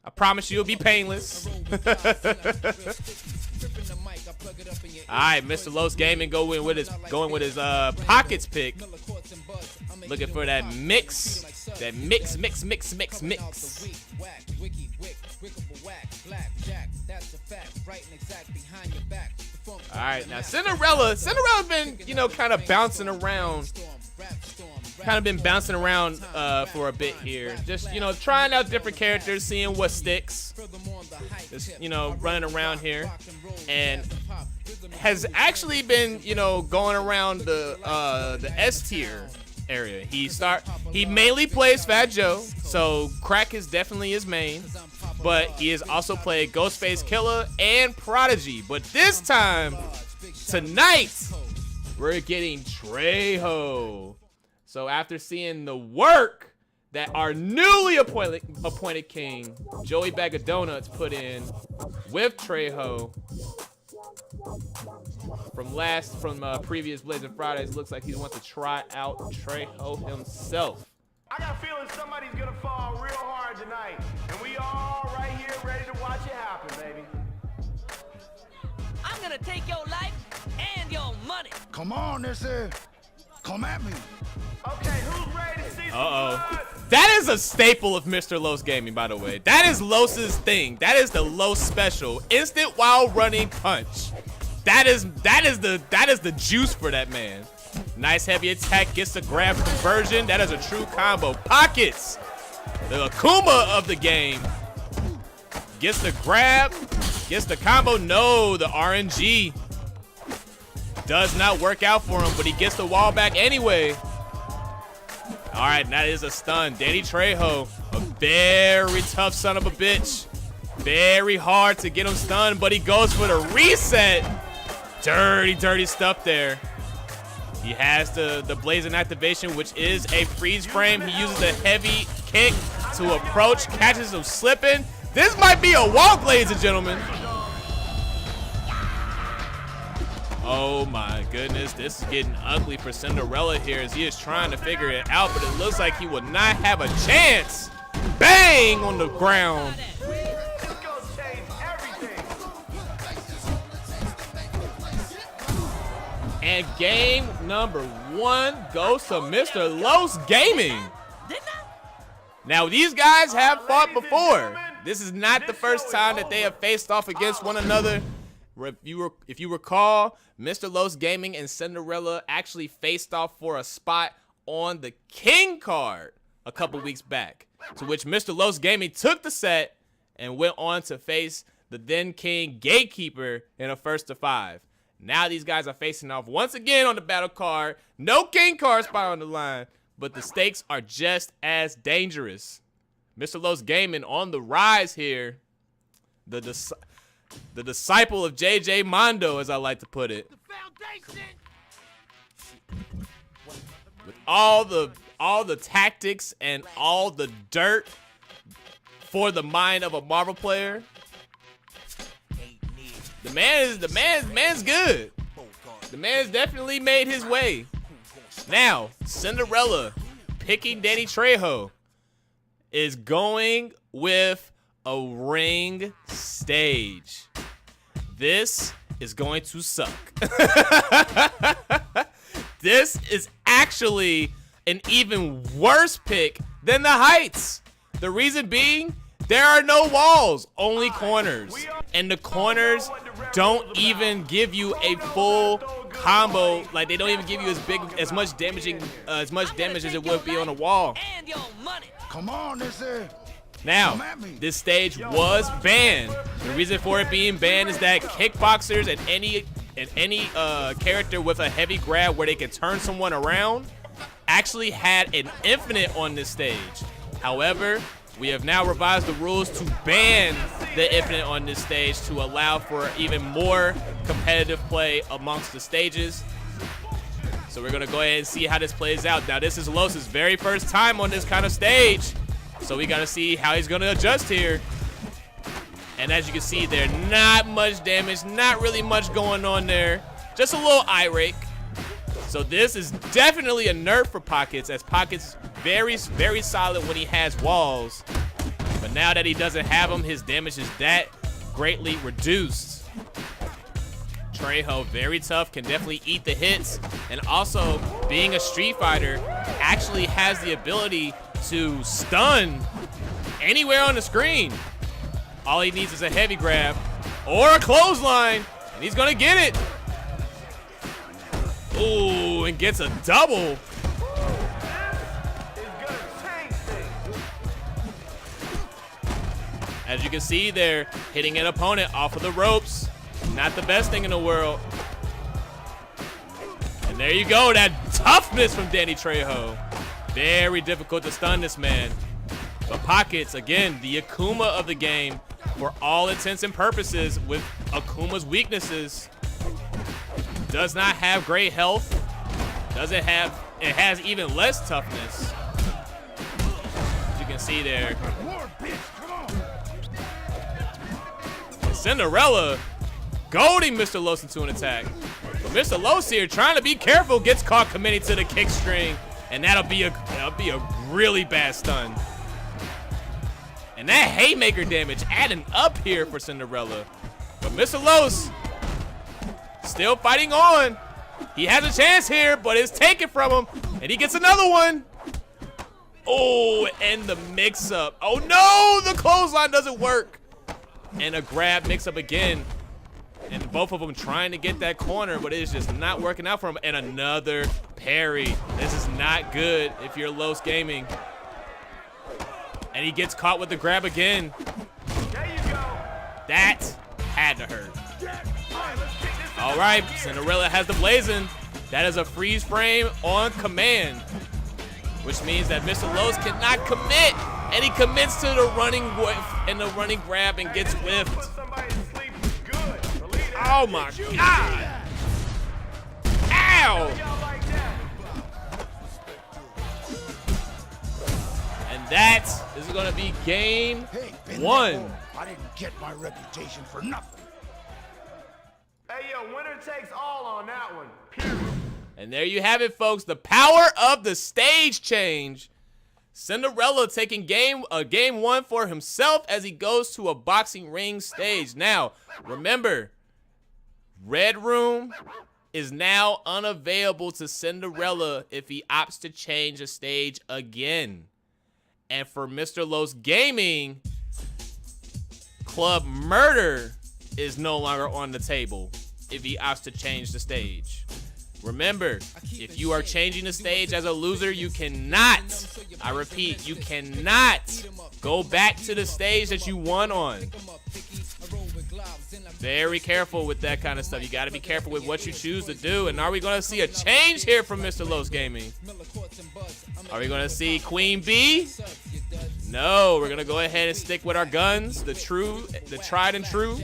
I promise you it'll be painless. Alright, Mrlosgaming going with his pockets pick. Looking for that mix. That mix. Alright, now Cinderella's been, you know, kind of bouncing around. For a bit here. Just, you know, trying out different characters, seeing what sticks. Just, you know, running around here. And has actually been, you know, going around the S tier area. He mainly plays Fat Joe, so Crack is definitely his main. But he has also played Ghostface Killer and Prodigy. But this time, tonight, we're getting Trejo. So after seeing the work that our newly appointed king, Joey Bag of Donuts, put in with Trejo from previous Blazing Fridays, looks like he wants to try out Trejo himself. I got a feeling somebody's gonna fall real hard tonight, and we all right here ready to watch it happen, baby. I'm gonna take your life and your money. Come on, come at me. Okay, who's ready to see some blood? That is a staple of Mrlosgaming, by the way. That is Los's thing. That is the Los special. Instant while running punch. That is the juice for that man. Nice heavy attack, gets the grab conversion. That is a true combo. Pockets, the Akuma of the game. Gets the grab, gets the combo. No, the RNG does not work out for him, but he gets the wall back anyway. All right, that is a stun. Danny Trejo, a very tough son of a bitch. Very hard to get him stunned, but he goes for the reset. Dirty stuff there. He has the blazing activation, which is a freeze frame. He uses a heavy kick to approach, catches him slipping. This might be a walk, ladies and gentlemen. Oh my goodness, this is getting ugly for Cinderella here as he is trying to figure it out, but it looks like he will not have a chance. Bang on the ground. And game number 1 goes to Mrlosgaming. Now, these guys have fought before. This is not the first time that they have faced off against one another. If you recall, Mrlosgaming and Cinderella actually faced off for a spot on the King card a couple weeks back, to which Mrlosgaming took the set and went on to face the then King Gatekeeper in a 1-to-5. Now these guys are facing off once again on the battle card. No King card spot on the line, but the stakes are just as dangerous. Mrlosgaming on the rise here. The disciple of JJ Mondo, as I like to put it. With all the tactics and all the dirt for the mind of a Marvel player. The man's good. The man's definitely made his way. Now, Cinderella picking Danny Trejo is going with a ring stage. This is going to suck. This is actually an even worse pick than the Heights. The reason being, there are no walls, only corners. And the corners don't even give you a full combo. Like, they don't even give you as much damage as it would be on a wall. Come on, Now, this stage was banned. The reason for it being banned is that kickboxers and any character with a heavy grab where they can turn someone around actually had an infinite on this stage. However, we have now revised the rules to ban the infinite on this stage to allow for even more competitive play amongst the stages. So we're gonna go ahead and see how this plays out. Now, this is Los's very first time on this kind of stage, so we gotta see how he's gonna adjust here. And as you can see there, not much damage, not really much going on there. Just a little eye rake. So this is definitely a nerf for Pockets, as Pockets very solid when he has walls. But now that he doesn't have him, his damage is that greatly reduced. Trejo, very tough, can definitely eat the hits. And also, being a Street Fighter, actually has the ability to stun anywhere on the screen. All he needs is a heavy grab or a clothesline, and he's gonna get it. Ooh, and gets a double. As you can see, they're hitting an opponent off of the ropes. Not the best thing in the world. And there you go, that toughness from Danny Trejo. Very difficult to stun this man. But Pockets, again, the Akuma of the game, for all intents and purposes, with Akuma's weaknesses. Does not have great health. It has even less toughness. As you can see there. Cinderella goading Mr. Los into an attack. But Mr. Los here trying to be careful, gets caught committing to the kick string, and that'll be a really bad stun. And that haymaker damage adding up here for Cinderella. But Mr. Los still fighting on. He has a chance here, but it's taken from him, and he gets another one. Oh, and the mix-up. Oh no, the clothesline doesn't work. And a grab mix-up again. And both of them trying to get that corner, but it is just not working out for him. And another parry. This is not good if you're Los Gaming. And he gets caught with the grab again. There you go. That had to hurt. All right, Cinderella has the blazing. That is a freeze frame on command, which means that Mr. Los cannot commit, and he commits to the running whiff and the running grab and gets whiffed. Oh my God! Ow! And that is going to be game one. I didn't get my reputation for nothing. Hey, yo, winner takes all on that one. Period. And there you have it, folks. The power of the stage change. Cinderella taking game one for himself as he goes to a boxing ring stage. Now, remember, Red Room is now unavailable to Cinderella if he opts to change a stage again. And for Mr. Los Gaming, Club Murder is no longer on the table if he opts to change the stage. Remember, if you are changing the stage as a loser, you cannot, I repeat, you cannot go back to the stage that you won on. Very careful with that kind of stuff. You got to be careful with what you choose to do. And are we going to see a change here from Mr. Los Gaming? Are we going to see Queen Bee? No, we're going to go ahead and stick with our guns, the tried and true.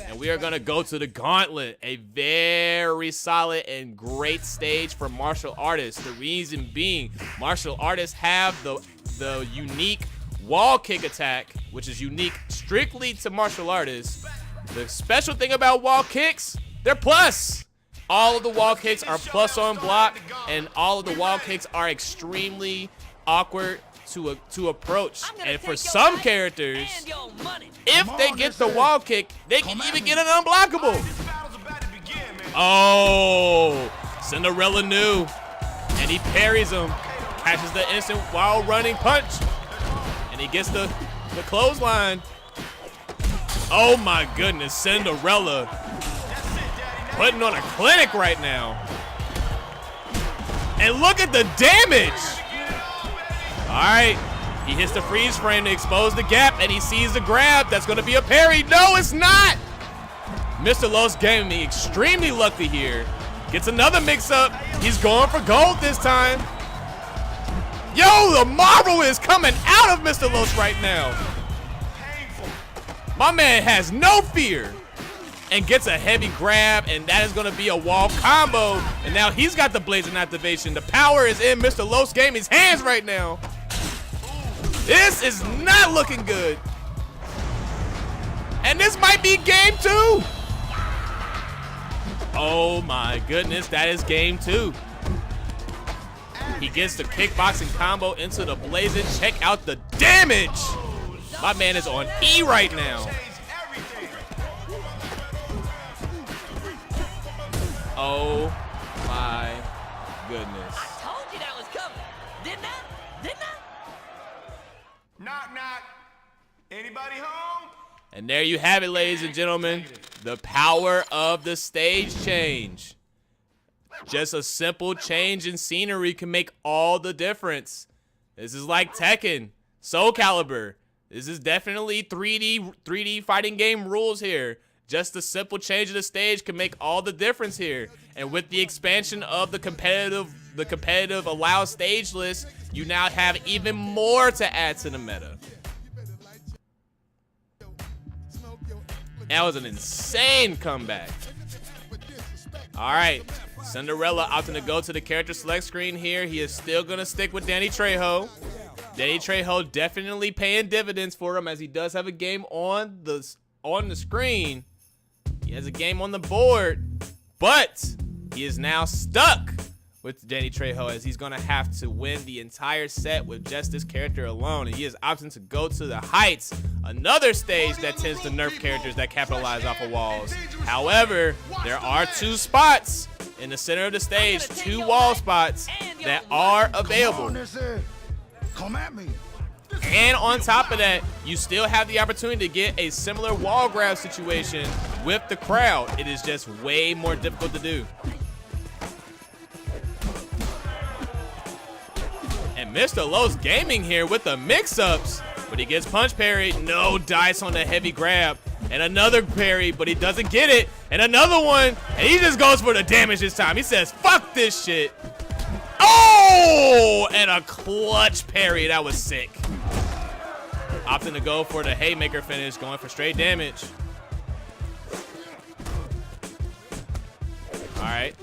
And we are going to go to the Gauntlet, a very solid and great stage for martial artists. The reason being, martial artists have the unique wall kick attack, which is unique strictly to martial artists. The special thing about wall kicks, they're plus. All of the wall kicks are plus on block, and all of the wall kicks are extremely awkward to approach. And for some characters, if they get the wall kick, they can even get an unblockable. Oh, Cinderella knew, and he parries him, catches the instant while running punch, and he gets the clothesline. Oh my goodness, Cinderella putting on a clinic right now. And look at the damage. All right, he hits the freeze frame to expose the gap, and he sees the grab. That's going to be a parry. No, it's not. Mr. Los Gaming extremely lucky here. Gets another mix-up. He's going for gold this time. Yo, the marble is coming out of Mr. Los right now. My man has no fear and gets a heavy grab, and that is going to be a wall combo. And now he's got the blazing activation. The power is in Mr. Los Gaming's hands right now. This is not looking good. And this might be game two. Oh my goodness, that is game two. He gets the kickboxing combo into the blazing. Check out the damage. My man is on E right now. Oh my goodness. I told you that was coming. Didn't I? Didn't I? Knock, knock. Anybody home? And there you have it, ladies and gentlemen. The power of the stage change. Just a simple change in scenery can make all the difference. This is like Tekken, Soul Calibur. This is definitely 3D fighting game rules here. Just a simple change of the stage can make all the difference here. And with the expansion of the competitive allowed stage list, you now have even more to add to the meta. That was an insane comeback. All right, Cinderella opting to go to the character select screen here. He is still gonna stick with Danny Trejo. Danny Trejo definitely paying dividends for him, as he does have a game on the screen. He has a game on the board, but he is now stuck with Danny Trejo, as he's gonna have to win the entire set with just this character alone. And he is opting to go to the Heights, another stage that tends to nerf characters that capitalize off of walls. However, there are 2 spots in the center of the stage, 2 wall spots that are available. Come at me. And on top of that, you still have the opportunity to get a similar wall grab situation with the crowd. It is just way more difficult to do. And Mrlosgaming here with the mix-ups, but he gets punch parried. No dice on the heavy grab. And another parry, but he doesn't get it. And another one, and he just goes for the damage this time. He says, fuck this shit. Oh, and a clutch parry. That was sick. Opting to go for the haymaker finish, going for straight damage. All right.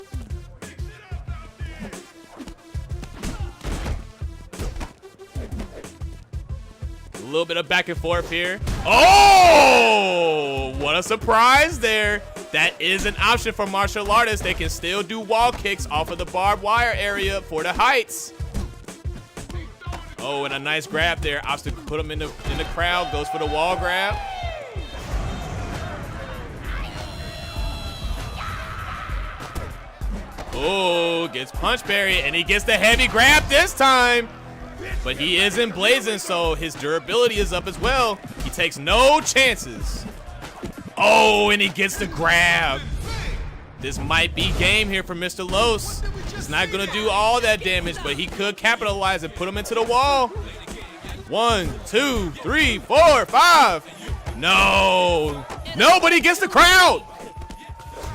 A little bit of back and forth here. Oh, what a surprise there. That is an option for martial artists. They can still do wall kicks off of the barbed wire area for the Heights. Oh, and a nice grab there. Opts to put him in the crowd. Goes for the wall grab. Oh, gets punch parry, and he gets the heavy grab this time. But he isn't blazing, so his durability is up as well. He takes no chances. Oh, and he gets the grab. This might be game here for Mr. Los. He's not going to do all that damage, but he could capitalize and put him into the wall. 1, 2, 3, 4, 5. No. Nobody gets the crowd.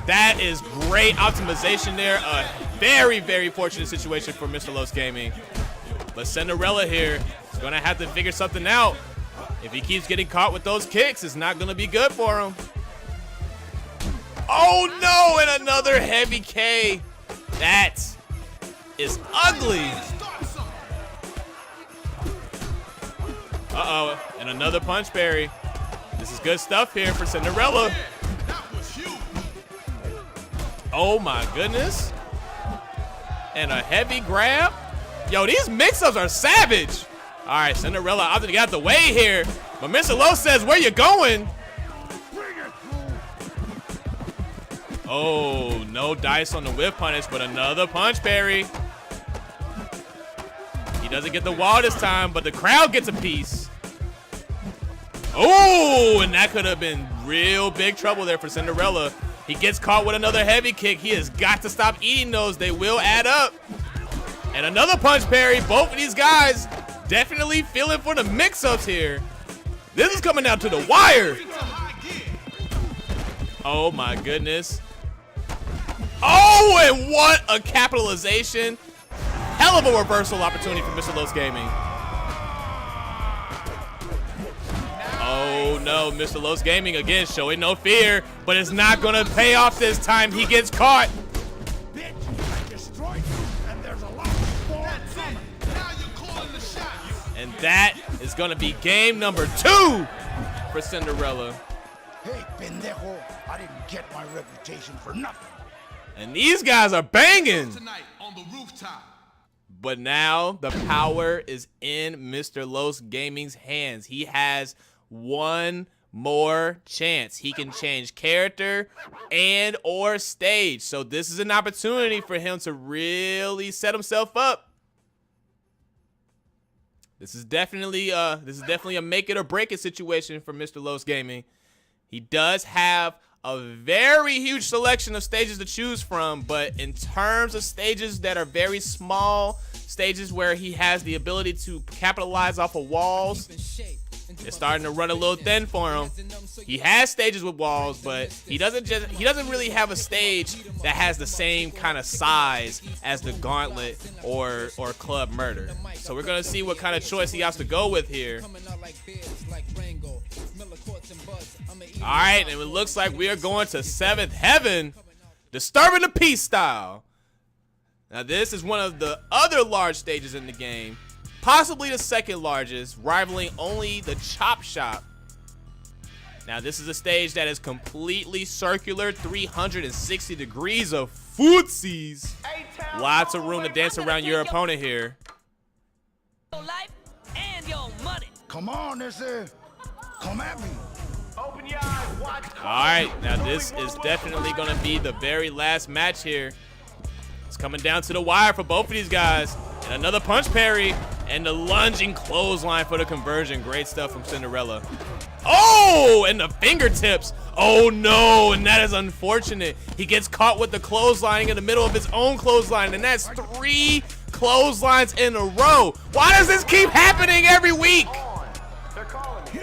That is great optimization there. A very, very fortunate situation for Mrlosgaming. But Cinderella here is going to have to figure something out. If he keeps getting caught with those kicks, it's not going to be good for him. Oh no, and another heavy K. That is ugly. Uh-oh, and another punch parry. This is good stuff here for Cinderella. Oh my goodness. And a heavy grab. Yo, these mix-ups are savage. All right, Cinderella opted to get out the way here. But Mr. Los says, where you going? Oh, no dice on the whip punish, but another punch parry. He doesn't get the wall this time, but the crowd gets a piece. Oh, and that could have been real big trouble there for Cinderella. He gets caught with another heavy kick. He has got to stop eating those. They will add up. And another punch parry. Both of these guys definitely feeling for the mix-ups here. This is coming down to the wire. Oh, my goodness. Oh, and what a capitalization. Hell of a reversal opportunity for Mrlosgaming. Oh, no. Mrlosgaming again showing no fear, but it's not going to pay off this time. He gets caught. And that is going to be game number 2 for Cinderella. Hey, pendejo, I didn't get my reputation for nothing. And these guys are banging. Tonight on the rooftop. But now the power is in Mrlosgaming's hands. He has one more chance. He can change character and or stage. So this is an opportunity for him to really set himself up. This is definitely a make it or break it situation for Mrlosgaming. He does have a very huge selection of stages to choose from, but in terms of stages that are very small, stages where he has the ability to capitalize off of walls, it's starting to run a little thin for him. He has stages with walls, but he doesn't really have a stage that has the same kind of size as the Gauntlet or Club Murder. So we're gonna see what kind of choice he has to go with here. All right, and it looks like we are going to 7th Heaven, Disturbing the Peace style. Now this is one of the other large stages in the game, possibly the second largest, rivaling only the Chop Shop. Now this is a stage that is completely circular, 360 degrees of footsies. Lots of room to dance around your opponent here. Your life and your money. Come on, come at me. Open your eyes, watch. All right, now this is definitely going to be the very last match here. It's coming down to the wire for both of these guys. And another punch parry and the lunging clothesline for the conversion. Great stuff from Cinderella. Oh, and the fingertips. Oh no, and that is unfortunate. He gets caught with the clothesline in the middle of his own clothesline, and that's 3 clotheslines in a row. Why does this keep happening every week?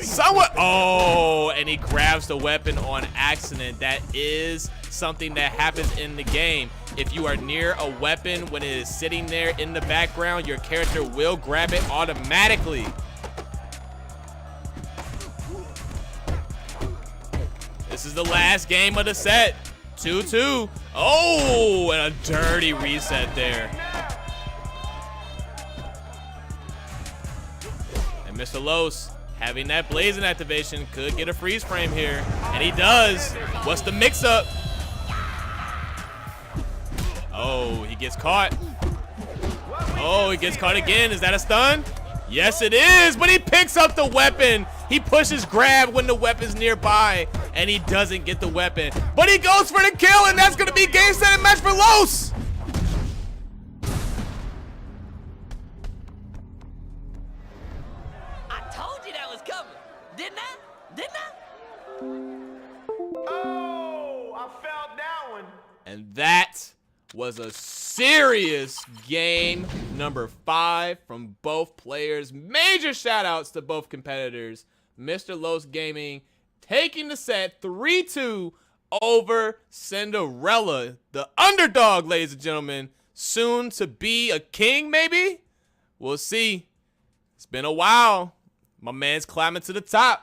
Someone, oh, and he grabs the weapon on accident. That is something that happens in the game. If you are near a weapon when it is sitting there in the background, your character will grab it automatically. This is the last game of the set. 2-2. Oh, and a dirty reset there. And Mr. Los, having that blazing activation, could get a freeze frame here. And he does. What's the mix-up? Oh, he gets caught. Oh, he gets caught again. Is that a stun? Yes, it is. But he picks up the weapon. He pushes grab when the weapon's nearby, and he doesn't get the weapon. But he goes for the kill, and that's going to be game, set, and match for Los. I told you that was coming. Didn't I? Didn't I? Oh, I felt that one. And that was a serious game number 5 from both players. Major shout outs to both competitors. Mrlosgaming taking the set 3-2 over Cinderella, the underdog, ladies and gentlemen. Soon to be a king, maybe? We'll see. It's been a while. My man's climbing to the top.